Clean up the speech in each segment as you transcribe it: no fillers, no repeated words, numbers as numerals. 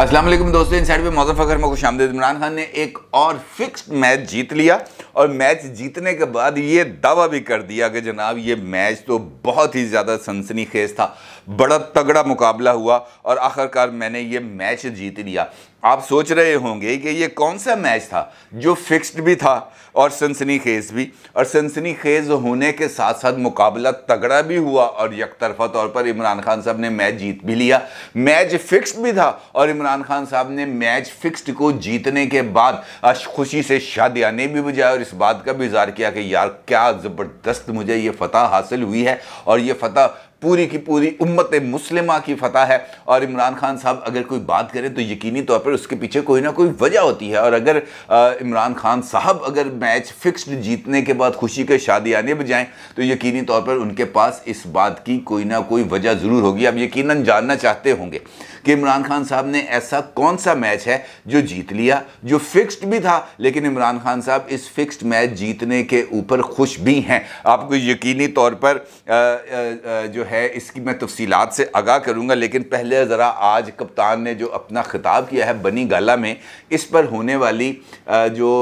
अस्सलाम वालेकुम दोस्तों, इनसाइड पे मौजूद फखर में खुशामदीद। इमरान खान ने एक और फिक्स्ड मैच जीत लिया और मैच जीतने के बाद ये दावा भी कर दिया कि जनाब ये मैच तो बहुत ही ज़्यादा सनसनीखेज था, बड़ा तगड़ा मुकाबला हुआ और आखिरकार मैंने ये मैच जीत लिया। आप सोच रहे होंगे कि ये कौन सा मैच था जो फिक्स्ड भी था और सनसनीखेज भी, और सनसनीखेज होने के साथ साथ मुकाबला तगड़ा भी हुआ और यकतरफा तौर पर इमरान खान साहब ने मैच जीत भी लिया। मैच फिक्स्ड भी था और इमरान खान साहब ने मैच फिक्स्ड को जीतने के बाद खुशी से शादियाने भी बजाए और इस बात का भी इज़हार किया कि यार क्या ज़बरदस्त मुझे ये फ़तह हासिल हुई है और ये फ़तह पूरी की पूरी उम्मत मुस्लिमा की फ़तह है। और इमरान खान साहब अगर कोई बात करें तो यकीनी तौर पर उसके पीछे कोई ना कोई वजह होती है, और अगर इमरान खान साहब अगर मैच फिक्स्ड जीतने के बाद खुशी के शादियाने बजाएं तो यकीनी तौर पर उनके पास इस बात की कोई ना कोई वजह ज़रूर होगी। अब यकीनन जानना चाहते होंगे कि इमरान खान साहब ने ऐसा कौन सा मैच है जो जीत लिया, जो फिक्स्ड भी था, लेकिन इमरान खान साहब इस फिक्स्ड मैच जीतने के ऊपर खुश भी हैं। आपको यकीनी तौर पर जो है इसकी मैं तफसीलात से आगाह करूंगा, लेकिन पहले ज़रा आज कप्तान ने जो अपना खिताब किया है बनी गाला में, इस पर होने वाली जो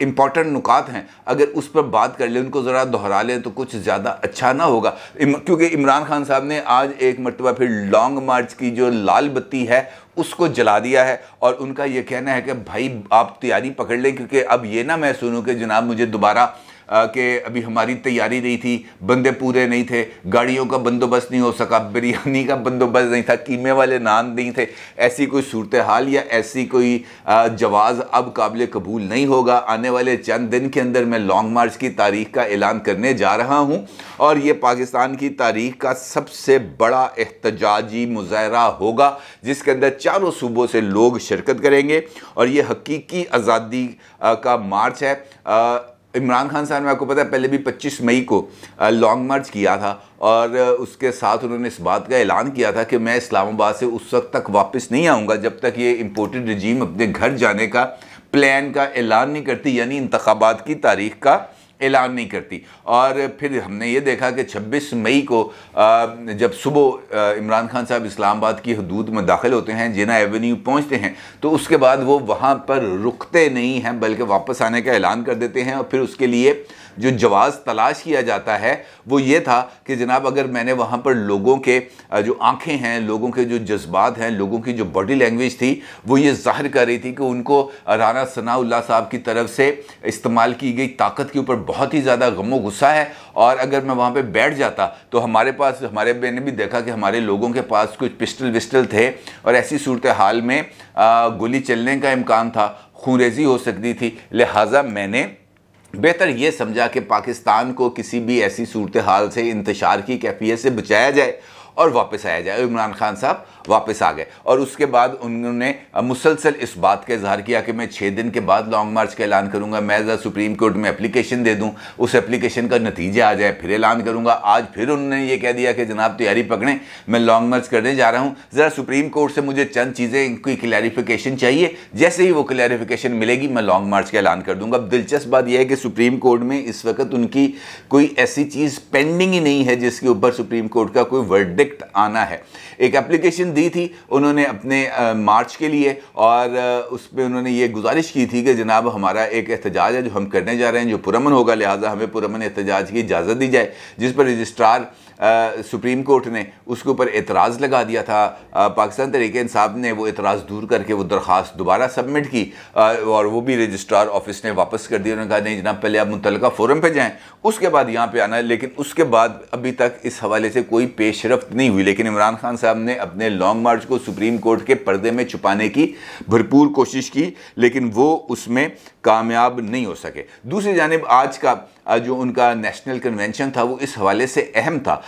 इम्पॉर्टेंट नुकात हैं अगर उस पर बात कर लें, उनको ज़रा दोहरा लें तो कुछ ज़्यादा अच्छा ना होगा। क्योंकि इमरान खान साहब ने आज एक मरतबा फिर लॉन्ग मार्च की जो लाल बत्ती है उसको जला दिया है और उनका ये कहना है कि भाई आप तैयारी पकड़ लें, क्योंकि अब ये ना मैं सुनूं कि जनाब मुझे दोबारा कि अभी हमारी तैयारी नहीं थी, बंदे पूरे नहीं थे, गाड़ियों का बंदोबस्त नहीं हो सका, बिरयानी का बंदोबस्त नहीं था, कीमे वाले नान नहीं थे। ऐसी कोई सूरत हाल या ऐसी कोई जवाज़ अब काबिल कबूल नहीं होगा। आने वाले चंद दिन के अंदर मैं लॉन्ग मार्च की तारीख का ऐलान करने जा रहा हूँ और ये पाकिस्तान की तारीख का सबसे बड़ा एहतजाजी मुजाहरा होगा जिसके अंदर चारों सूबों से लोग शिरकत करेंगे और ये हकीकी आज़ादी का मार्च है। इमरान खान साहब ने, आपको पता है, पहले भी 25 मई को लॉन्ग मार्च किया था और उसके साथ उन्होंने इस बात का ऐलान किया था कि मैं इस्लामाबाद से उस वक्त तक वापस नहीं आऊँगा जब तक ये इम्पोर्टेड रजीम अपने घर जाने का प्लान का ऐलान नहीं करती, यानी इंतखाबात की तारीख का ऐलान नहीं करती। और फिर हमने ये देखा कि 26 मई को जब सुबह इमरान खान साहब इस्लामाबाद की हदूद में दाखिल होते हैं, जिना एवेन्यू पहुंचते हैं, तो उसके बाद वो वहाँ पर रुकते नहीं हैं बल्कि वापस आने का ऐलान कर देते हैं। और फिर उसके लिए जो जवाज़ तलाश किया जाता है वो ये था कि जनाब अगर मैंने वहाँ पर लोगों के जो आंखें हैं, लोगों के जो जज्बात हैं, लोगों की जो बॉडी लैंग्वेज थी वो ये ज़ाहिर कर रही थी कि उनको राना सनाउल्लाह साहब की तरफ से इस्तेमाल की गई ताकत के ऊपर बहुत ही ज़्यादा गमो गुस्सा है। और अगर मैं वहाँ पे बैठ जाता तो हमारे पास, हमारे मैंने भी देखा कि हमारे लोगों के पास कुछ पिस्टल विस्टल थे और ऐसी सूरत हाल में गोली चलने का इम्कान था, खूनरेज़ी हो सकती थी। लिहाजा मैंने बेहतर ये समझा कि पाकिस्तान को किसी भी ऐसी सूरत हाल से इंतशार की कैफियत से बचाया जाए और वापस आया जाए। इमरान खान साहब वापस आ गए और उसके बाद उन्होंने मुसलसल इस बात का इजहार किया कि मैं 6 दिन के बाद लॉन्ग मार्च का ऐलान करूंगा, मैं ज़रा सुप्रीम कोर्ट में एप्लीकेशन दे दूं, उस एप्लीकेशन का नतीजा आ जाए फिर ऐलान करूंगा। आज फिर उन्होंने ये कह दिया कि जनाब तैयारी पकड़ें, मैं लॉन्ग मार्च करने जा रहा हूँ, ज़रा सुप्रीम कोर्ट से मुझे चंद चीज़ें की क्लैरिफिकेशन चाहिए, जैसे ही वो क्लैरिफिकेशन मिलेगी मैं लॉन्ग मार्च का ऐलान कर दूँगा। अब दिलचस्प बात यह है कि सुप्रीम कोर्ट में इस वक्त उनकी कोई ऐसी चीज़ पेंडिंग ही नहीं है जिसके ऊपर सुप्रीम कोर्ट का कोई वर्डिक्ट आना है। एक एप्लीकेशन दी थी उन्होंने अपने मार्च के लिए और उस पर उन्होंने ये गुजारिश की थी कि जनाब हमारा एक एहतजाज है जो हम करने जा रहे हैं जो पुरअमन होगा, लिहाजा हमें पुरअमन एहतजाज की इजाज़त दी जाए, जिस पर रजिस्ट्रार सुप्रीम कोर्ट ने उसके ऊपर एतराज़ लगा दिया था। पाकिस्तान तहरीक-ए-इंसाफ ने वो एतराज़ दूर करके वो दरख्वास्त दोबारा सबमिट की और वो भी रजिस्ट्रार ऑफिस ने वापस कर दिया। उन्होंने कहा नहीं जनाब पहले आप मुतल्लिका फोरम पे जाएं, उसके बाद यहाँ पे आना है। लेकिन उसके बाद अभी तक इस हवाले से कोई पेशरफ्त नहीं हुई। लेकिन इमरान खान साहब ने अपने लॉन्ग मार्च को सुप्रीम कोर्ट के पर्दे में छुपाने की भरपूर कोशिश की, लेकिन वो उसमें कामयाब नहीं हो सके। दूसरी जानिब आज का जो उनका नेशनल कन्वेंशन था वो इस हवाले से अहम था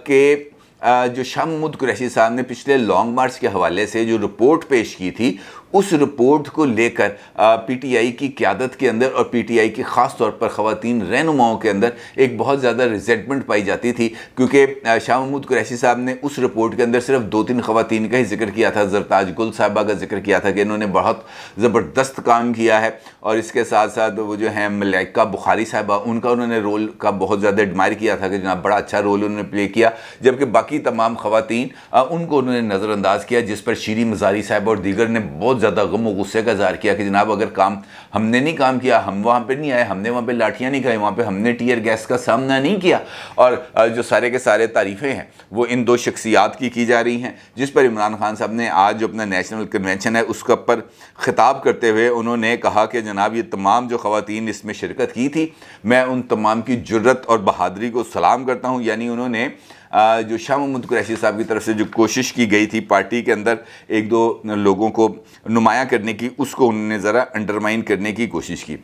कि जो शाह महमूद कुरैशी साहब ने पिछले लॉन्ग मार्च के हवाले से जो रिपोर्ट पेश की थी उस रिपोर्ट को लेकर पीटीआई की क़यादत के अंदर और पीटीआई की ख़ास तौर पर ख़वातीन रहनुमाओं के अंदर एक बहुत ज़्यादा रिजेंटमेंट पाई जाती थी, क्योंकि शाह महमूद कुरैशी साहब ने उस रिपोर्ट के अंदर सिर्फ 2-3 ख़वातीन का ही जिक्र किया था। ज़रताज गुल साहिबा का जिक्र किया था कि इन्होंने बहुत ज़बरदस्त काम किया है, और इसके साथ साथ वो जो है मलाइका बुखारी साहिबा, उनका उन्होंने रोल का बहुत ज़्यादा एडमायर किया था कि जनाब बड़ा अच्छा रोल उन्होंने प्ले किया, जबकि बाकी तमाम ख़वातीन उनको उन्होंने नज़रअंदाज किया, जिस पर शीरी मज़ारी साहब और दीगर ने बहुत ज़्यादा गम और गुस्से का इज़हार किया कि जनाब अगर काम हमने नहीं काम किया, हम वहाँ पर नहीं आए, हमने वहाँ पर लाठियाँ नहीं खाई, वहाँ पर हमने टीयर गैस का सामना नहीं किया। और जो सारे के सारे तारीफ़ें हैं वो इन दो शख्सियात की जा रही हैं, जिस पर इमरान खान साहब ने आज जो अपना नेशनल कन्वेंशन है उसके ऊपर ख़िताब करते हुए उन्होंने कहा कि जनाब ये तमाम जो ख़वातीन इसमें शिरकत की थी, मैं उन तमाम की जुर्रत और बहादुरी को सलाम करता हूँ। यानी उन्होंने जो शाह महमूद कुरैशी साहब की तरफ से जो कोशिश की गई थी पार्टी के अंदर एक दो लोगों को नुमायाँ करने की, उसको उन्होंने ज़रा अंडरमाइन करने की कोशिश की।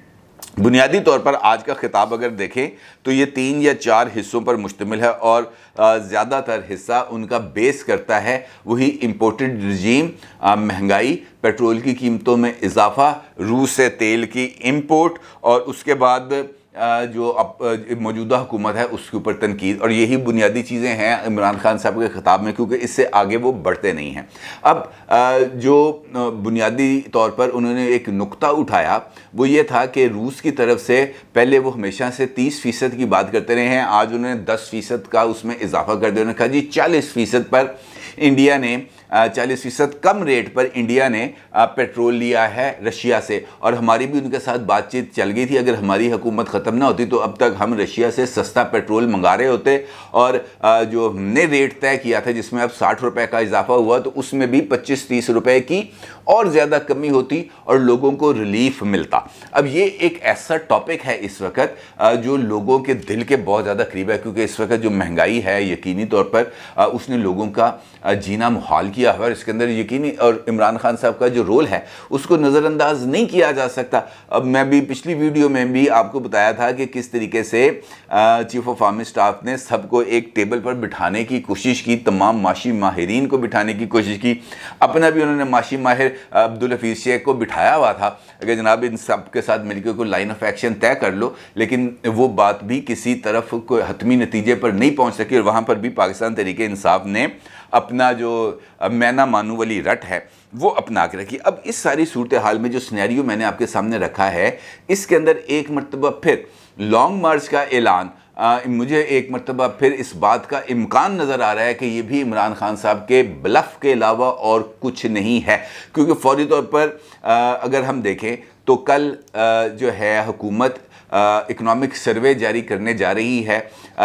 बुनियादी तौर पर आज का खिताब अगर देखें तो ये 3 या 4 हिस्सों पर मुश्तमिल है, और ज़्यादातर हिस्सा उनका बेस करता है वही इम्पोर्टेड रजीम, महंगाई, पेट्रोल की कीमतों में इजाफा, रूस से तेल की इम्पोर्ट, और उसके बाद जो अब मौजूदा हुकूमत है उसके ऊपर तनकीद। और यही बुनियादी चीज़ें हैं इमरान खान साहब के ख़िताब में, क्योंकि इससे आगे वो बढ़ते नहीं हैं। अब जो बुनियादी तौर पर उन्होंने एक नुक्ता उठाया वो ये था कि रूस की तरफ से पहले वो हमेशा से 30% की बात करते रहे हैं, आज उन्होंने 10% का उसमें इजाफा कर दिया। उन्होंने कहा जी 40% पर इंडिया ने 40% कम रेट पर इंडिया ने पेट्रोल लिया है रशिया से, और हमारी भी उनके साथ बातचीत चल गई थी। अगर हमारी हुकूमत ख़त्म ना होती तो अब तक हम रशिया से सस्ता पेट्रोल मंगा रहे होते, और जो हमने रेट तय किया था जिसमें अब 60 रुपये का इजाफा हुआ, तो उसमें भी 25-30 रुपये की और ज़्यादा कमी होती और लोगों को रिलीफ मिलता। अब ये एक ऐसा टॉपिक है इस वक्त जो लोगों के दिल के बहुत ज़्यादा करीब है, क्योंकि इस वक्त जो महंगाई है यकीनी तौर पर उसने लोगों का जीना मुहाल किया है, और इसके अंदर यकीनी और इमरान खान साहब का जो रोल है उसको नज़रअंदाज नहीं किया जा सकता। अब मैं भी पिछली वीडियो में भी आपको बताया था कि किस तरीके से चीफ ऑफ आर्मी स्टाफ ने सबको एक टेबल पर बिठाने की कोशिश की, तमाम माशी माहिरीन को बिठाने की कोशिश की, अपना भी उन्होंने माशी माहिर अब्दुल हफीज़ शेख को बिठाया हुआ था कि जनाब इन सब के साथ मिलकर कोई लाइन ऑफ एक्शन तय कर लो, लेकिन वो बात भी किसी तरफ कोई हतमी नतीजे पर नहीं पहुंच सकी, और वहाँ पर भी पाकिस्तान तहरीक इंसाफ ने अपना जो मैना मानू वाली रट है वो अपना के रखी। अब इस सारी सूरत हाल में जो सिनेरियो मैंने आपके सामने रखा है, इसके अंदर एक मरतबा फिर लॉन्ग मार्च का ऐलान, मुझे एक मरतबा फिर इस बात का इम्कान नज़र आ रहा है कि ये भी इमरान खान साहब के ब्लफ के अलावा और कुछ नहीं है। क्योंकि फौरी तौर पर अगर हम देखें तो कल जो है हुकूमत इकनॉमिक सर्वे जारी करने जा रही है,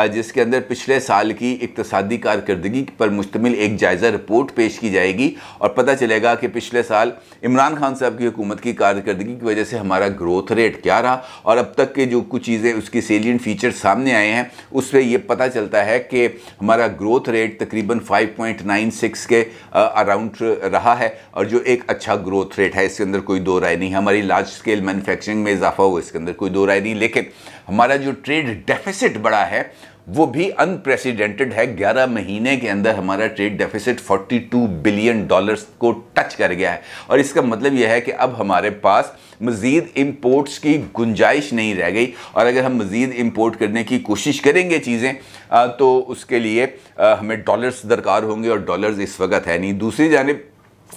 जिसके अंदर पिछले साल की इक्तिसादी कारकर्दगी पर मुश्तमिल एक जायज़ा रिपोर्ट पेश की जाएगी, और पता चलेगा कि पिछले साल इमरान खान साहब की हुकूमत की कारकर्दगी की वजह से हमारा ग्रोथ रेट क्या रहा, और अब तक के जो कुछ चीज़ें उसकी सेलिएंट फीचर सामने आए हैं उससे ये पता चलता है कि हमारा ग्रोथ रेट तकरीबन 5.96 के अराउंड रहा है, और जो एक अच्छा ग्रोथ रेट है, इसके अंदर कोई दो राय नहीं है। हमारी लार्ज स्केल मैन्युफैक्चरिंग में इजाफा हुआ, इसके अंदर कोई दो राय नहीं, लेकिन हमारा जो ट्रेड डेफिसिट बढ़ा है वो भी अनप्रेसिडेंटेड है। 11 महीने के अंदर हमारा ट्रेड डेफिसिट $42 बिलियन को टच कर गया है, और इसका मतलब यह है कि अब हमारे पास मज़ीद इंपोर्ट्स की गुंजाइश नहीं रह गई, और अगर हम मज़ीद इंपोर्ट करने की कोशिश करेंगे चीज़ें तो उसके लिए हमें डॉलर्स दरकार होंगे, और डॉलर्स इस वक्त है नहीं। दूसरी जानिब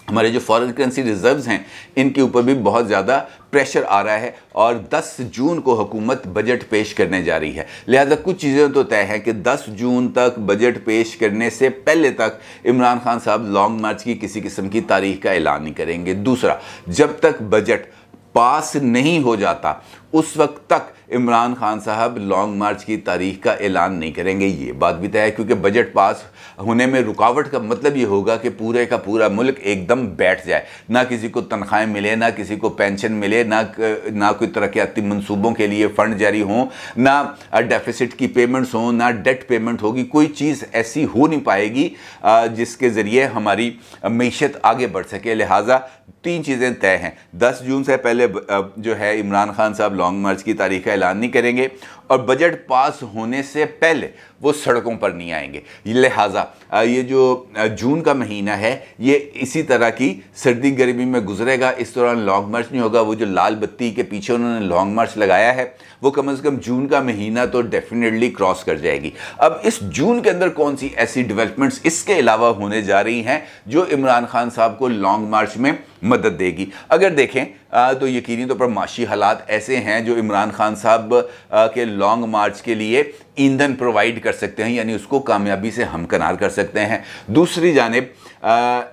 हमारे जो फॉरेन करेंसी रिजर्व्स हैं इनके ऊपर भी बहुत ज़्यादा प्रेशर आ रहा है, और 10 जून को हुकूमत बजट पेश करने जा रही है। लिहाजा कुछ चीज़ें तो तय है कि 10 जून तक बजट पेश करने से पहले तक इमरान खान साहब लॉन्ग मार्च की किसी किस्म की तारीख का ऐलान नहीं करेंगे। दूसरा, जब तक बजट पास नहीं हो जाता उस वक्त तक इमरान खान साहब लॉन्ग मार्च की तारीख का ऐलान नहीं करेंगे, ये बात भी तय है। क्योंकि बजट पास होने में रुकावट का मतलब ये होगा कि पूरे का पूरा मुल्क एकदम बैठ जाए, ना किसी को तनख्वाहें मिले, ना किसी को पेंशन मिले, ना कोई तरक्याती मंसूबों के लिए फ़ंड जारी हों, ना डेफिसिट की पेमेंट्स हों, ना डेट पेमेंट होगी। कोई चीज़ ऐसी हो नहीं पाएगी जिसके ज़रिए हमारी मीशत आगे बढ़ सके। लिहाजा 3 चीज़ें तय हैं। 10 जून से पहले जो है इमरान खान साहब लॉन्ग मार्च की तारीख का ऐलान नहीं करेंगे, और बजट पास होने से पहले वो सड़कों पर नहीं आएंगे। लिहाजा ये जो जून का महीना है ये इसी तरह की सर्दी गर्मी में गुजरेगा। इस दौरान लॉन्ग मार्च नहीं होगा। वो जो लाल बत्ती के पीछे उन्होंने लॉन्ग मार्च लगाया है वो कम से कम जून का महीना तो डेफिनेटली क्रॉस कर जाएगी। अब इस जून के अंदर कौन सी ऐसी डेवलपमेंट्स इसके अलावा होने जा रही हैं जो इमरान खान साहब को लॉन्ग मार्च में मदद देगी? अगर देखें तो यकीनी तौर पर माशी हालात ऐसे हैं जो इमरान खान साहब के लॉन्ग मार्च के लिए ईंधन प्रोवाइड कर सकते हैं, यानी उसको कामयाबी से हमकनार कर सकते हैं। दूसरी जानिब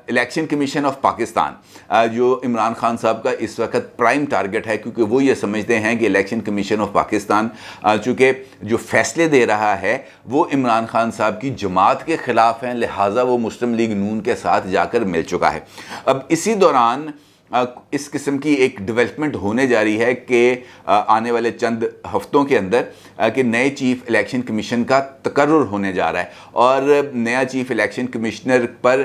इलेक्शन कमीशन ऑफ पाकिस्तान जो इमरान खान साहब का इस वक्त प्राइम टारगेट है, क्योंकि वो ये समझते हैं कि इलेक्शन कमीशन ऑफ पाकिस्तान चूँकि जो फैसले दे रहा है वो इमरान खान साहब की जमात के ख़िलाफ़ हैं, लिहाजा वो मुस्लिम लीग नून के साथ जाकर मिल चुका है। अब इसी दौरान इस किस्म की एक डेवलपमेंट होने जा रही है कि आने वाले चंद हफ्तों के अंदर कि नए चीफ इलेक्शन कमीशन का तकर्रुर होने जा रहा है और नया चीफ इलेक्शन कमिश्नर पर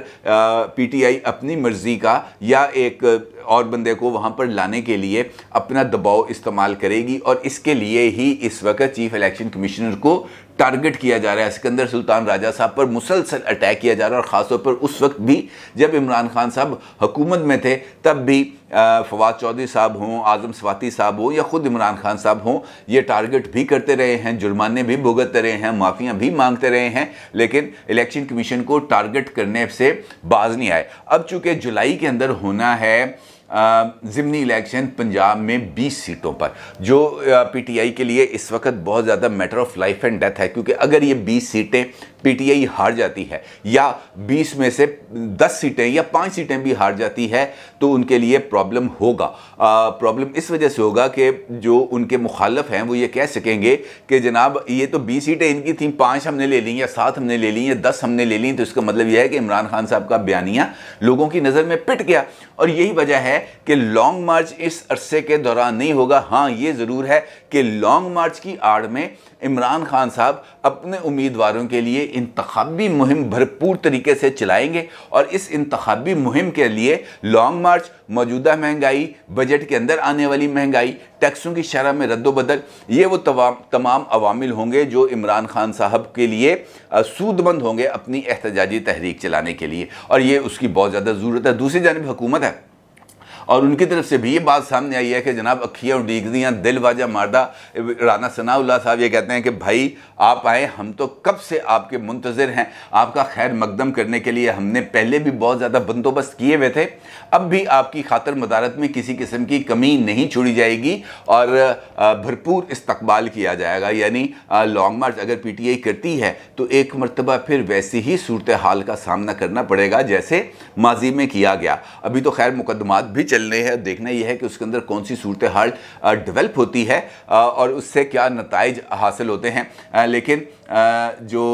पीटीआई अपनी मर्ज़ी का या एक और बंदे को वहाँ पर लाने के लिए अपना दबाव इस्तेमाल करेगी और इसके लिए ही इस वक्त चीफ इलेक्शन कमिश्नर को टारगेट किया जा रहा है। सिकंदर सुल्तान राजा साहब पर मुसलसल अटैक किया जा रहा है और ख़ासतौर पर उस वक्त भी जब इमरान खान साहब हुकूमत में थे तब भी फवाद चौधरी साहब हों, आज़म स्वाति साहब हों या ख़ुद इमरान खान साहब हों, ये टारगेट भी करते रहे हैं, जुर्माने भी भुगतते रहे हैं, माफ़ियाँ भी मांगते रहे हैं, लेकिन इलेक्शन कमीशन को टारगेट करने से बाज नहीं आए। अब चूँकि जुलाई के अंदर होना है ज़िमनी इलेक्शन पंजाब में 20 सीटों पर, जो पीटीआई के लिए इस वक्त बहुत ज़्यादा matter of life and death है, क्योंकि अगर ये 20 सीटें पीटीआई हार जाती है या 20 में से 10 सीटें या 5 सीटें भी हार जाती है तो उनके लिए प्रॉब्लम होगा। प्रॉब्लम इस वजह से होगा कि जो उनके मुखालफ हैं वो ये कह सकेंगे कि जनाब ये तो 20 सीटें इनकी थी, 5 हमने ले ली या 7 हमने ले ली या 10 हमने ले ली, तो इसका मतलब यह है कि इमरान खान साहब का बयानिया लोगों की नज़र में पिट गया। और यही वजह है कि लॉन्ग मार्च इस अरसे के दौरान नहीं होगा। हाँ, ये ज़रूर है कि लॉन्ग मार्च की आड़ में इमरान खान साहब अपने उम्मीदवारों के लिए इंतखाबी मुहिम भरपूर तरीके से चलाएंगे और इस इंतखाबी मुहिम के लिए लॉन्ग मार्च, मौजूदा महंगाई, बजट के अंदर आने वाली महंगाई, टैक्सों की शरह में रद्दोबदल, ये वो तमाम अवामिल होंगे जो इमरान खान साहब के लिए सूदमंद होंगे अपनी एहतजाजी तहरीक चलाने के लिए, और ये उसकी बहुत ज़्यादा ज़रूरत है। दूसरी जानिब हुकूमत है और उनकी तरफ से भी ये बात सामने आई है कि जनाब अखियाँ उड़ीक दियाँ दिल वाजा मारदा। राना सनाउल्लाह साहब ये कहते हैं कि भाई आप आए, हम तो कब से आपके मुंतज़िर हैं, आपका खैर मकदम करने के लिए हमने पहले भी बहुत ज़्यादा बंदोबस्त किए हुए थे, अब भी आपकी खातर मदारत में किसी किस्म की कमी नहीं छोड़ी जाएगी और भरपूर इस्तकबाल किया जाएगा। यानी लॉन्ग मार्च अगर पीटीआई करती है तो एक मरतबा फिर वैसी ही सूरत हाल का सामना करना पड़ेगा जैसे माजी में किया गया। अभी तो खैर मुकदमात भी चलने हैं, देखना यह है कि उसके अंदर कौन सी सूरत हाल डेवलप होती है और उससे क्या नताइज हासिल होते हैं। लेकिन जो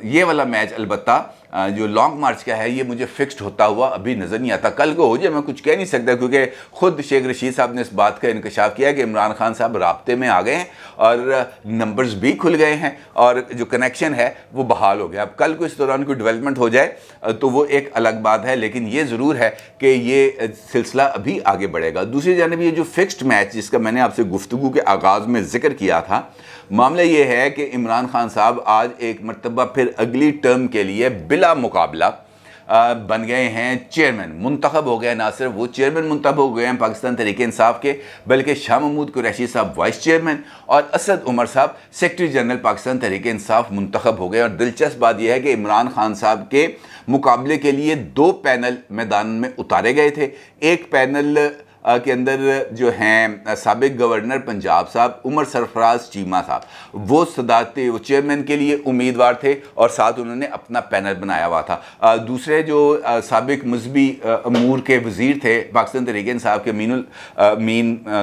ये वाला मैच अलबत्ता जो लॉन्ग मार्च का है ये मुझे फिक्स्ड होता हुआ अभी नज़र नहीं आता। कल को हो जाए मैं कुछ कह नहीं सकता, क्योंकि ख़ुद शेख रशीद साहब ने इस बात का इंकशाफ किया कि इमरान खान साहब राब्ते में आ गए हैं और नंबर्स भी खुल गए हैं और जो कनेक्शन है वो बहाल हो गया। अब कल को इस दौरान कोई डेवलपमेंट हो जाए तो वो एक अलग बात है, लेकिन ये ज़रूर है कि ये सिलसिला अभी आगे बढ़ेगा। दूसरी जानिब ये जो फिक्स्ड मैच जिसका मैंने आपसे गुफ्तगू के आगाज़ में जिक्र किया था, मामला ये है कि इमरान खान साहब आज एक मरतबा फिर अगली टर्म के लिए बिला मुकाबला बन गए हैं चेयरमैन, मुंतखब हो गए। ना सिर्फ वो चेयरमैन मुंतखब हो गए हैं पाकिस्तान तहरीक इंसाफ के, बल्कि शाह महमूद कुरैशी साहब वाइस चेयरमैन और असद उमर साहब सेक्रेटरी जनरल पाकिस्तान तहरीक इंसाफ मुंतखब हो गए। और दिलचस्प बात यह है कि इमरान खान साहब के मुकाबले के लिए 2 पैनल मैदान में उतारे गए थे। एक पैनल के अंदर जो हैं साबिक गवर्नर पंजाब साहब उमर सरफराज चीमा साहब, वो सदारती वो चेयरमैन के लिए उम्मीदवार थे और साथ उन्होंने अपना पैनल बनाया हुआ था। दूसरे जो साबिक मजहबी अमूर के वज़ीर थे पाकिस्तान तहरीक इंसाफ के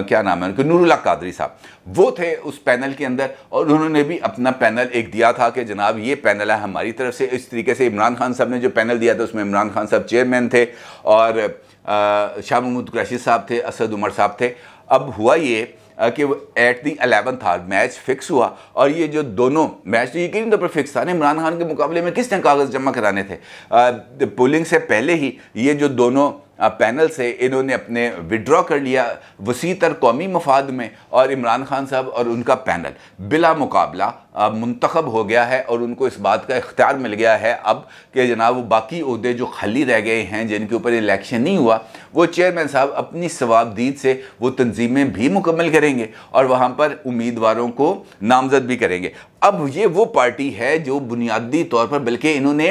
क्या नाम है उनके, नूरुल्लाह कादरी साहब, वो थे उस पैनल के अंदर और उन्होंने भी अपना पैनल एक दिया था कि जनाब ये पैनल है हमारी तरफ से। इस तरीके से इमरान खान साहब ने जो पैनल दिया था उसमें इमरान खान साहब चेयरमैन थे और शाह महमूद कुरैशी साहब थे, असद उमर साहब थे। अब हुआ ये कि at the 11th hour match fix हुआ और ये जो दोनों मैच तो यकीनी तौर पर फिक्स था। इमरान खान के मुकाबले में किसने कागज़ जमा कराने थे? पोलिंग से पहले ही ये जो दोनों पैनल से इन्होंने अपने विड्रॉ कर लिया वसी तर कौमी मफाद में, और इमरान खान साहब और उनका पैनल बिला मुकाबला मुंतखब हो गया है और उनको इस बात का इख्तियार मिल गया है अब कि जनाब वो बाकी ओहदे जो खाली रह गए हैं जिनके ऊपर इलेक्शन नहीं हुआ, वो चेयरमैन साहब अपनी सवाबदीद से वो तंजीमें भी मुकम्मल करेंगे और वहाँ पर उम्मीदवारों को नामजद भी करेंगे। अब ये वो पार्टी है जो बुनियादी तौर पर, बल्कि इन्होंने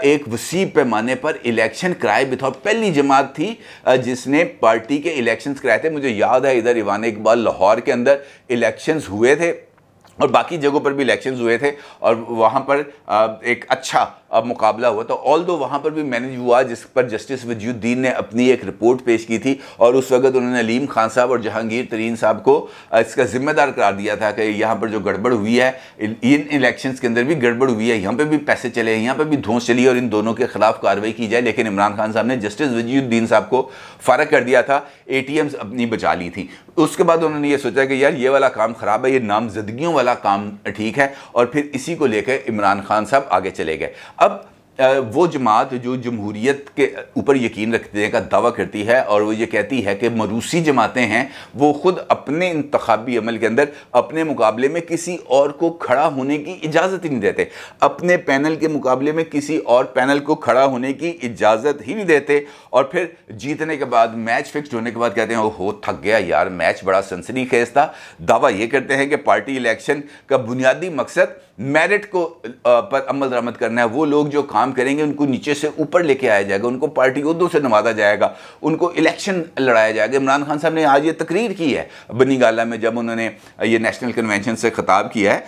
एक वसी पैमाने पर इलेक्शन कराए भी था, पहली जमात थी जिसने पार्टी के इलेक्शंस कराए थे। मुझे याद है इधर ईवान इकबाल लाहौर के अंदर इलेक्शंस हुए थे और बाकी जगहों पर भी इलेक्शंस हुए थे और वहाँ पर एक अच्छा मुकाबला हुआ। तो ऑल दो वहाँ पर भी मैनेज हुआ, जिस पर जस्टिस वजीउद्दीन ने अपनी एक रिपोर्ट पेश की थी और उस वक्त उन्होंने अलीम खान साहब और जहांगीर तरीन साहब को इसका जिम्मेदार करार दिया था कि यहाँ पर जो गड़बड़ हुई है, इन इलेक्शंस के अंदर भी गड़बड़ हुई है, यहाँ पर भी पैसे चले हैं, यहाँ पर भी धौंस चली और इन दोनों के खिलाफ कार्रवाई की जाए। लेकिन इमरान खान साहब ने जस्टिस वजीउद्दीन साहब को फारग कर दिया था, ATMs अपनी बचा ली थी। उसके बाद उन्होंने ये सोचा कि यार ये वाला काम ख़राब है, ये नामजदगियों वाला काम ठीक है, और फिर इसी को लेकर इमरान खान साहब आगे चले गए। अब वो जमात जो जमहूरियत के ऊपर यकीन रखने का दावा करती है और वो ये कहती है कि मरूसी जमातें हैं, वो खुद अपने इंतखाबी अमल के अंदर अपने मुकाबले में किसी और को खड़ा होने की इजाज़त ही नहीं देते, अपने पैनल के मुकाबले में किसी और पैनल को खड़ा होने की इजाज़त ही नहीं देते, और फिर जीतने के बाद, मैच फिक्स्ड होने के बाद कहते हैं ओहो थक गया यार, मैच बड़ा सनसनीखेज था। दावा ये करते हैं कि पार्टी इलेक्शन का बुनियादी मकसद मेरिट को पर अमल दरामद करना है। वो लोग जो काम करेंगे उनको नीचे से ऊपर लेके आया जाएगा, उनको पार्टी ओहदों से नवाजा जाएगा, उनको इलेक्शन लड़ाया जाएगा। इमरान खान साहब ने आज ये तकरीर की है बनी गाला में, जब उन्होंने ये नेशनल कन्वेंशन से खिताब किया है।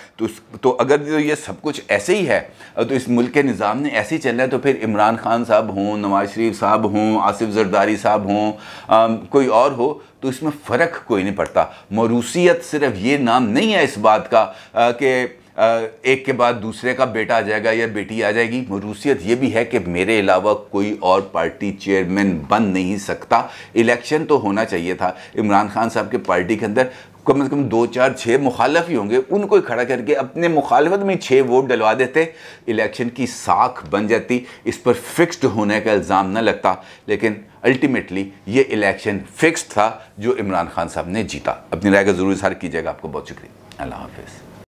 तो अगर ये सब कुछ ऐसे ही है तो इस मुल्क के निज़ाम ने ऐसे ही चलना है, तो फिर इमरान खान साहब हों, नवाज शरीफ साहब हों, आसिफ जरदारी साहब हों, कोई और हो, तो इसमें फ़र्क कोई नहीं पड़ता। मरूसियत सिर्फ ये नाम नहीं है इस बात का कि एक के बाद दूसरे का बेटा आ जाएगा या बेटी आ जाएगी। मरूसियत ये भी है कि मेरे अलावा कोई और पार्टी चेयरमैन बन नहीं सकता। इलेक्शन तो होना चाहिए था। इमरान खान साहब के पार्टी के अंदर कम से कम 2, 4, 6 मुखालफ ही होंगे, उनको खड़ा करके अपने मुखालफत में 6 वोट डलवा देते, इलेक्शन की साख बन जाती, इस पर फिक्स्ड होने का इल्ज़ाम न लगता। लेकिन अल्टीमेटली ये इलेक्शन फिक्स्ड था जो इमरान खान साहब ने जीता। अपनी राय का ज़रूर इज़हार कीजिएगा। आपको बहुत शुक्रिया। अल्लाह हाफ़िज़।